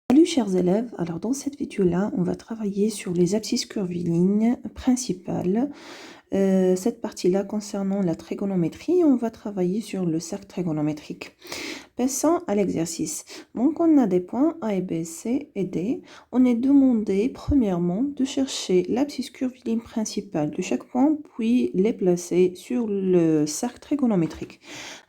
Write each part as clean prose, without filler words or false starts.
Salut chers élèves, alors dans cette vidéo-là, on va travailler sur les abscisses curvilignes principales. Cette partie-là concernant la trigonométrie, on va travailler sur le cercle trigonométrique. Passons à l'exercice. Donc on a des points A et B, C et D. On est demandé premièrement de chercher l'abscisse curviligne principale de chaque point, puis les placer sur le cercle trigonométrique.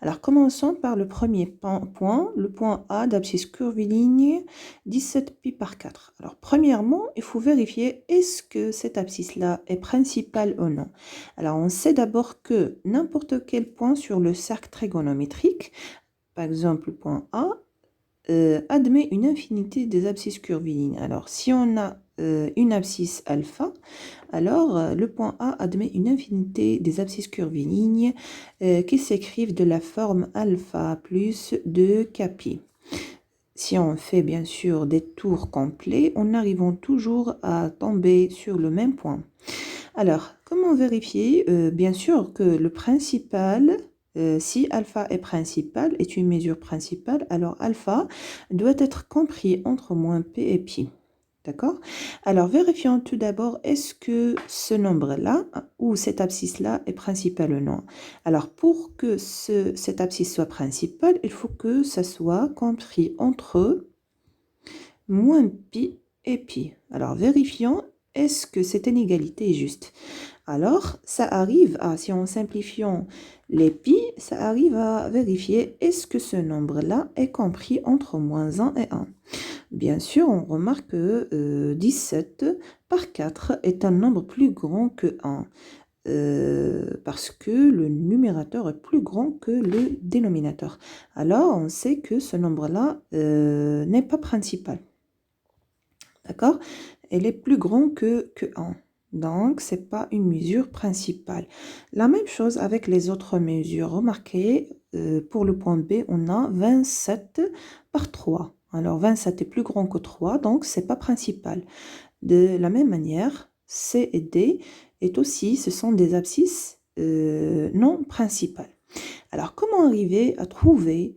Alors commençons par le premier point, le point A d'abscisse curviligne 17 pi par 4. Alors premièrement, il faut vérifier est-ce que cette abscisse-là est principale ou non. Alors on sait d'abord que n'importe quel point sur le cercle trigonométrique, par exemple, le point A, admet une infinité des abscisses curvilignes. Alors, si on a une abscisse alpha, alors le point A admet une infinité des abscisses curvilignes qui s'écrivent de la forme alpha plus 2kπ. Si on fait bien sûr des tours complets, on arrive toujours à tomber sur le même point. Alors, comment vérifier bien sûr que le principal, si alpha est principal, est une mesure principale, alors alpha doit être compris entre moins p et pi. D'accord? Alors, vérifions tout d'abord, est-ce que ce nombre-là, ou cette abscisse-là, est principale ou non? Alors, pour que cette abscisse soit principale, il faut que ça soit compris entre moins pi et pi. Alors, vérifions, est-ce que cette inégalité est juste? Alors, ça arrive à, si on simplifie les pi, ça arrive à vérifier est-ce que ce nombre-là est compris entre moins 1 et 1. Bien sûr, on remarque que 17 par 4 est un nombre plus grand que 1. Parce que le numérateur est plus grand que le dénominateur. Alors, on sait que ce nombre-là n'est pas principal. D'accord? Elle est plus grand que 1. Donc, ce n'est pas une mesure principale. La même chose avec les autres mesures. Remarquez, pour le point B, on a 27 par 3. Alors, 27 est plus grand que 3, donc ce n'est pas principal. De la même manière, C et D ce sont des abscisses non principales. Alors, comment arriver à trouver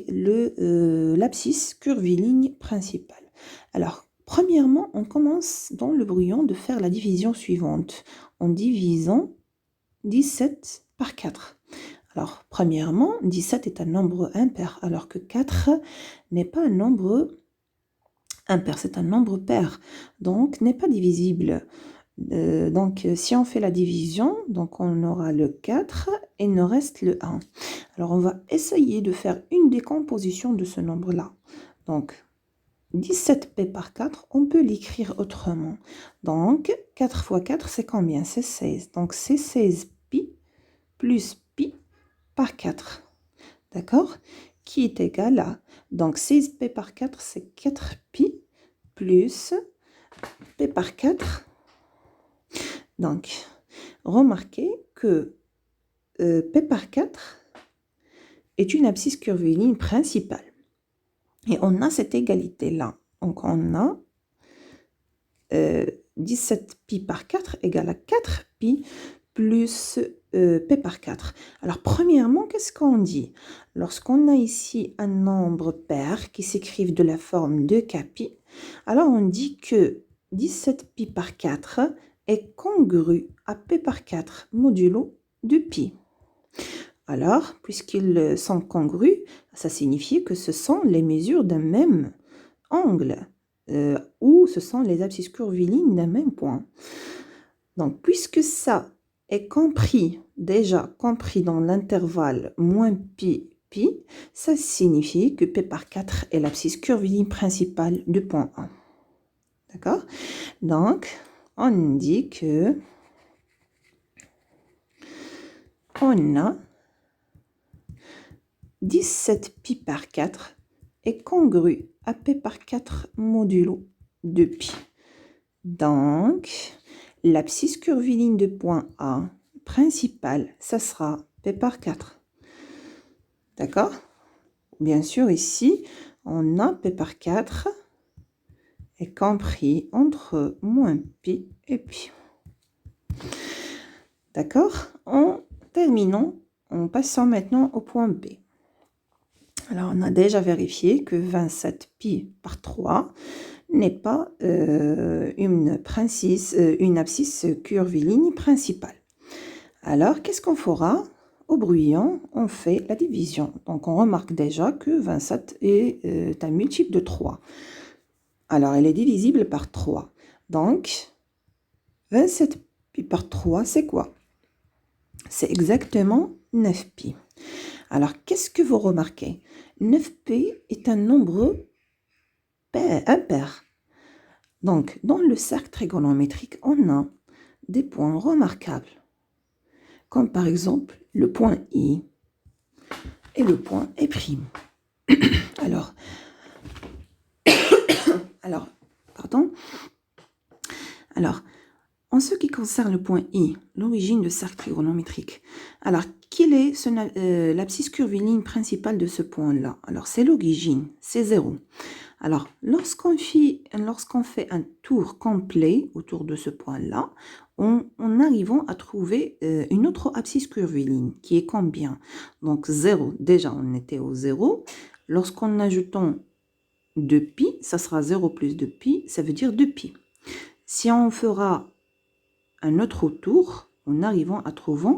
l'abscisse curviligne principale? Alors, premièrement, on commence dans le brouillon de faire la division suivante en divisant 17 par 4. Alors, premièrement, 17 est un nombre impair, alors que 4 n'est pas un nombre impair, c'est un nombre pair, donc n'est pas divisible. Donc, si on fait la division, donc on aura le 4 et il nous reste le 1. Alors, on va essayer de faire une décomposition de ce nombre-là. Donc, 17p par 4, on peut l'écrire autrement. Donc, 4 fois 4, c'est combien? C'est 16. Donc, c'est 16pi plus pi par 4. D'accord? Qui est égal à... Donc, 16p par 4, c'est 4pi plus p par 4. Donc, remarquez que p par 4 est une abscisse curviligne principale. Et on a cette égalité-là. Donc, on a 17pi par 4 égale à 4pi plus p par 4. Alors, premièrement, qu'est-ce qu'on dit? Lorsqu'on a ici un nombre pair qui s'écrive de la forme de kπ, alors on dit que 17pi par 4 est congru à p par 4 modulo de pi. Alors, puisqu'ils sont congrus, ça signifie que ce sont les mesures d'un même angle, ou ce sont les abscisses curvilignes d'un même point. Donc, puisque ça est déjà compris dans l'intervalle moins pi, pi, ça signifie que p par 4 est l'abscisse curviligne principale du point A. D'accord? Donc, on dit que on a 17pi par 4 est congru à p par 4 modulo de pi. Donc, l'abscisse curviligne de point A principale, ça sera p par 4. D'accord? Bien sûr, ici, on a p par 4 est compris entre moins pi et pi. D'accord? En terminant, en passant maintenant au point B. Alors, on a déjà vérifié que 27 pi par 3 n'est pas une abscisse curviligne principale. Alors, qu'est-ce qu'on fera? Au brouillon, on fait la division. Donc, on remarque déjà que 27 est un multiple de 3. Alors, elle est divisible par 3. Donc, 27 pi par 3, c'est quoi? C'est exactement 9 pi. Alors, qu'est-ce que vous remarquez? 9p est un nombre impair. Donc, dans le cercle trigonométrique, on a des points remarquables, comme par exemple le point I et le point E'. Alors, en ce qui concerne le point I, l'origine du cercle trigonométrique, alors, quelle est l'abscisse curviligne principale de ce point-là? Alors, c'est l'origine, c'est 0. Alors, lorsqu'on fait un tour complet autour de ce point-là, on arrive à trouver une autre abscisse curviligne qui est combien? Donc, 0, déjà on était au 0. Lorsqu'on ajoutons 2pi, ça sera 0 plus 2pi, ça veut dire 2pi. Si on fera un autre tour, on arrive à trouver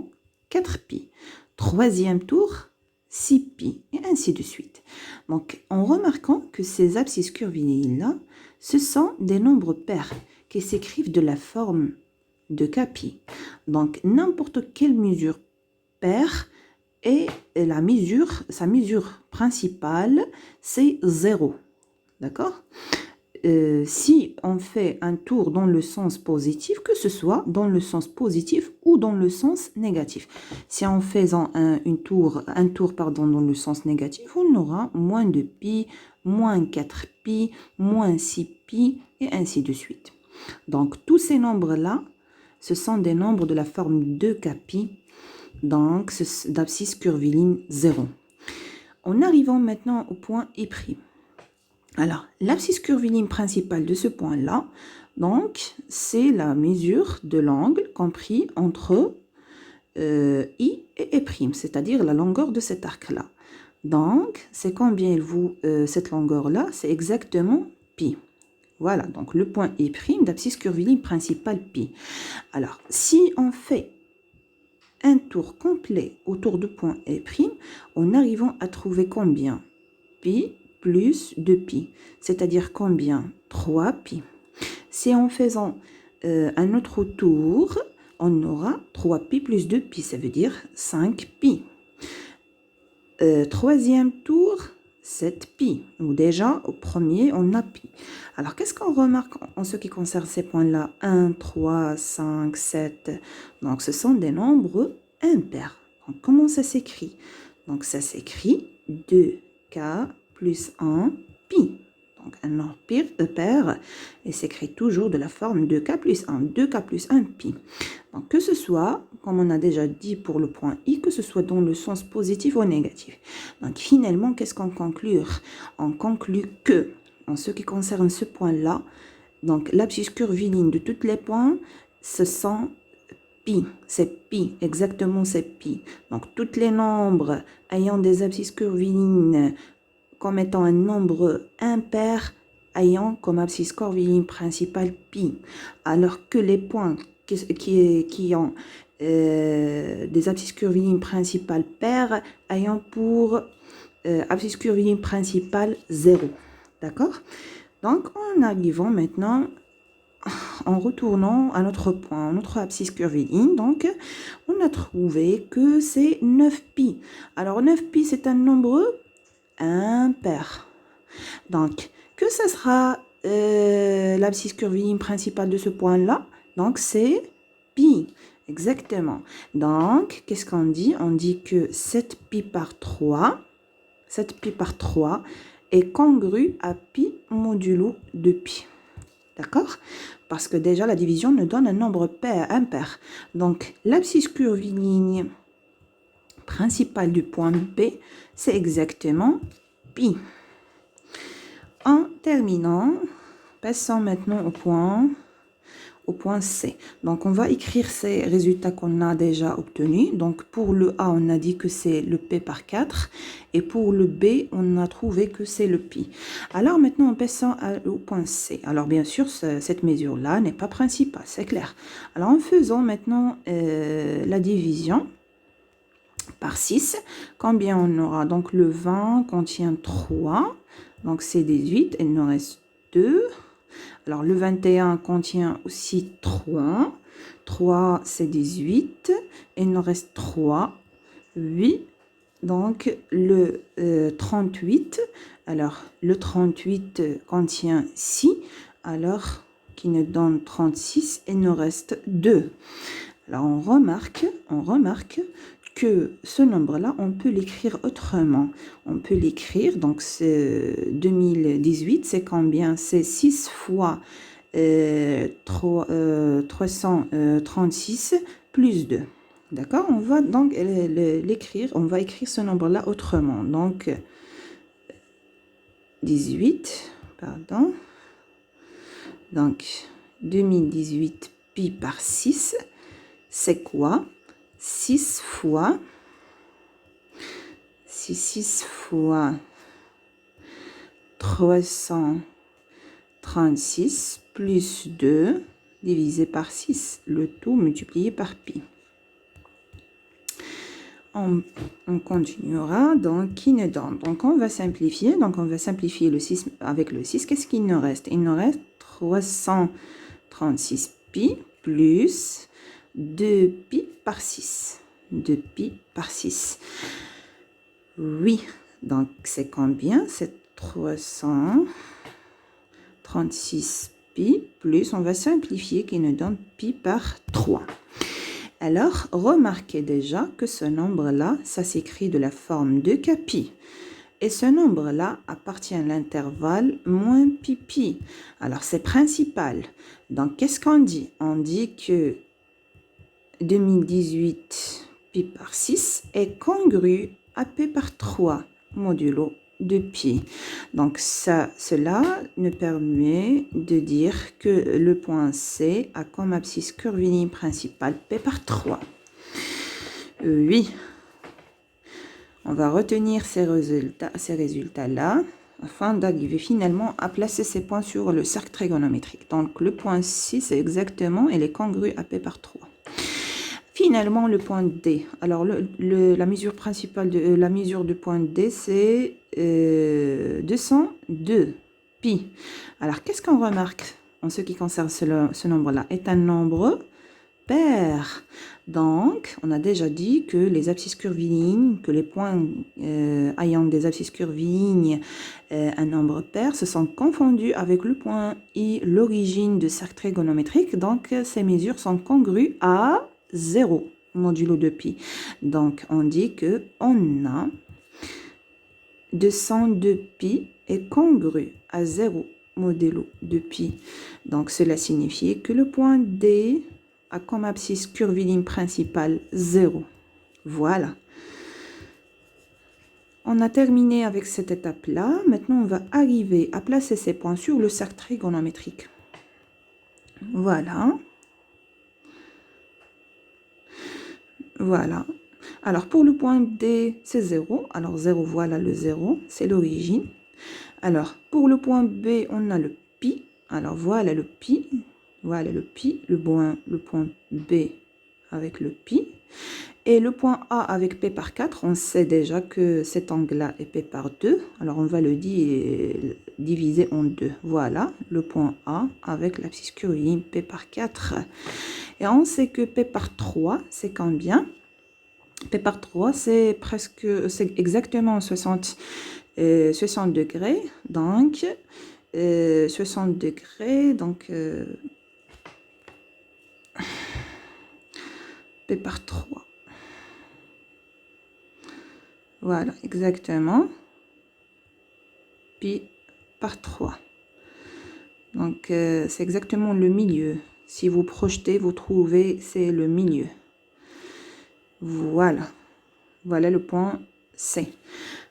4pi. Troisième tour, 6pi, et ainsi de suite. Donc, en remarquant que ces abscisses curvilignes-là, ce sont des nombres pairs qui s'écrivent de la forme de kpi. Donc, n'importe quelle mesure paire et sa mesure principale, c'est 0. D'accord? Si on fait un tour dans le sens positif, que ce soit dans le sens positif ou dans le sens négatif. Si en faisant un tour dans le sens négatif, on aura moins de pi, moins 4pi, moins 6pi, et ainsi de suite. Donc, tous ces nombres-là, ce sont des nombres de la forme de kpi, donc d'abscisse curviligne 0. En arrivant maintenant au point I'. Alors, l'abscisse curviligne principale de ce point-là, donc, c'est la mesure de l'angle compris entre I et E', c'est-à-dire la longueur de cet arc-là. Donc, c'est combien cette longueur-là? C'est exactement pi. Voilà, donc le point I' d'abscisse curviligne principale pi. Alors, si on fait un tour complet autour du point E', on arrive à trouver combien? Pi plus 2pi, c'est-à-dire combien? 3pi. Si en faisant un autre tour, on aura 3pi plus 2pi, ça veut dire 5pi. Troisième tour, 7pi. Ou déjà, au premier, on a pi. Alors, qu'est-ce qu'on remarque en ce qui concerne ces points-là? 1, 3, 5, 7. Donc, ce sont des nombres impairs. Donc, comment ça s'écrit? Donc, ça s'écrit 2k plus 1 pi. Donc, un nombre pair et s'écrit toujours de la forme 2k plus 1. 2k plus 1 pi. Donc, que ce soit, comme on a déjà dit pour le point I, que ce soit dans le sens positif ou négatif. Donc, finalement, qu'est-ce qu'on conclut? On conclut que, en ce qui concerne ce point-là, donc l'abscisse curviligne de tous les points, ce sont pi, c'est pi, exactement c'est pi. Donc, tous les nombres ayant des abscisses curvilignes comme étant un nombre impair ayant comme abscisse curviligne principale pi, alors que les points qui ont des abscisses curvilignes principales paires ayant pour abscisse curviligne principale 0. D'accord? Donc, en arrivant maintenant, en retournant à notre point, notre abscisse curviligne, donc, on a trouvé que c'est 9pi. Alors, 9pi, c'est un nombre impair. Donc, que ça sera l'abscisse curviligne principale de ce point-là? Donc, c'est pi. Exactement. Donc, qu'est-ce qu'on dit? On dit que 7pi par 3 est congru à pi modulo de pi. D'accord? Parce que déjà, la division nous donne un nombre impair. Donc, l'abscisse curviligne principale du point P, c'est exactement pi. En terminant, passons maintenant au point au point C. Donc, on va écrire ces résultats qu'on a déjà obtenus. Donc, pour le A, on a dit que c'est le P par 4. Et pour le B, on a trouvé que c'est le pi. Alors, maintenant, on passe au point C. Alors, bien sûr, cette mesure-là n'est pas principale, c'est clair. Alors, en faisant maintenant la division par 6, combien on aura? Donc, le 20 contient 3. Donc, c'est 18. Il nous reste 2. Alors, le 21 contient aussi 3. 3, c'est 18. Il nous reste 3. 8. Donc, le 38. Alors, le 38 contient 6. Alors, qui nous donne 36. Il nous reste 2. Alors, on remarque que ce nombre-là, on peut l'écrire autrement. On peut l'écrire, donc c'est 2018, c'est combien? C'est 6 fois 336 plus 2. D'accord? On va donc l'écrire, on va écrire ce nombre-là autrement. Donc, 18, pardon. Donc, 2018 pi par 6, c'est quoi? 6 fois 336 plus 2 divisé par 6, le tout multiplié par pi. On continuera, donc qui nous donne? Donc on va simplifier, le 6 avec le 6. Qu'est-ce qu'il nous reste? Il nous reste 336 pi plus 2 pi par 6. 2 pi par 6. Oui, donc c'est combien? C'est 336 pi plus, on va simplifier, qui nous donne pi par 3. Alors, remarquez déjà que ce nombre-là, ça s'écrit de la forme de pi. Et ce nombre-là appartient à l'intervalle moins pi pi. Alors, c'est principal. Donc, qu'est-ce qu'on dit? On dit que 2018 pi par 6 est congru à p par 3 modulo de pi. Donc, cela nous permet de dire que le point C a comme abscisse curviligne principale p par 3. Oui. On va retenir ces résultats-là afin d'arriver finalement à placer ces points sur le cercle trigonométrique. Donc, le point C, c'est exactement, il est congru à p par 3. Finalement, le point D. Alors, la mesure principale la mesure du point D, c'est 202 pi. Alors, qu'est-ce qu'on remarque en ce qui concerne ce nombre-là? Est un nombre pair. Donc, on a déjà dit que les abscisses curvilignes, que les points ayant des abscisses curvilignes, un nombre pair, se sont confondus avec le point I, l'origine du cercle trigonométrique. Donc, ces mesures sont congrues à 0 modulo de pi. Donc, on dit que on a 202 pi est congru à 0 modulo de pi. Donc, cela signifie que le point D a comme abscisse curviligne principale 0. Voilà. On a terminé avec cette étape-là. Maintenant, on va arriver à placer ces points sur le cercle trigonométrique. Voilà. Voilà. Alors, pour le point D, c'est 0. Alors, 0, voilà le 0, c'est l'origine. Alors, pour le point B, on a le pi. Alors, voilà le pi. Voilà le pi, le point B avec le pi. Et le point A avec P par 4, on sait déjà que cet angle-là est P par 2. Alors, on va le diviser en 2. Voilà, le point A avec l'abscisse curviligne P par 4. Et on sait que P par 3, c'est combien? P par 3, c'est exactement 60 degrés. Donc, 60 degrés, donc P par 3. Voilà, exactement. Pi par 3. Donc, c'est exactement le milieu. Si vous projetez, vous trouvez, c'est le milieu. Voilà. Voilà le point C.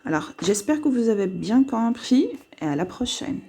Alors, j'espère que vous avez bien compris et à la prochaine.